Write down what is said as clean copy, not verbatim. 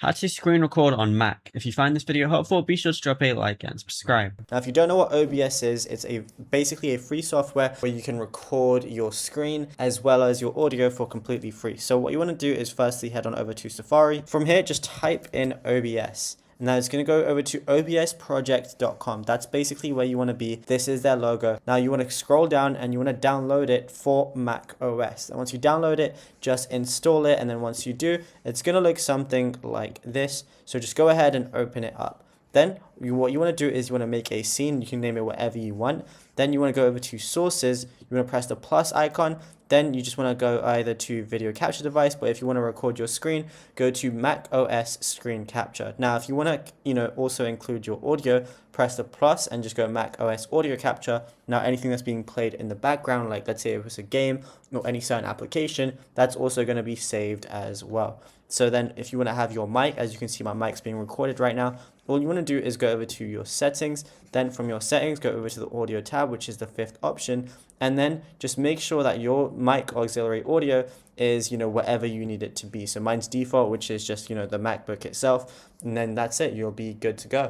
How to screen record on Mac. If you find this video helpful, be sure to drop a like and subscribe. Now, if you don't know what OBS is, it's basically a free software where you can record your screen as well as your audio for completely free. So what you want to do is firstly head on over to Safari. From here, just type in OBS. Now it's going to go over to obsproject.com. That's basically where you want to be. This is their logo. Now you want to scroll down and you want to download it for Mac OS. And once you download it, just install it. And then once you do, it's going to look something like this. So just go ahead and open it up. Then what you want to do is you want to make a scene. You can name it whatever you want. Then you want to go over to sources. You want to press the plus icon. Then you just want to go either to video capture device, but if you want to record your screen, go to Mac OS screen capture. Now, if you want to, also include your audio, press the plus and just go Mac OS audio capture. Now, anything that's being played in the background, like let's say it was a game or any certain application, that's also going to be saved as well. So then if you want to have your mic, as you can see, my mic's being recorded right now. All you want to do is go over to your settings. Then from your settings, go over to the audio tab, which is the 5th option. And then just make sure that your mic auxiliary audio is, whatever you need it to be. So mine's default, which is just, the MacBook itself. And then that's it. You'll be good to go.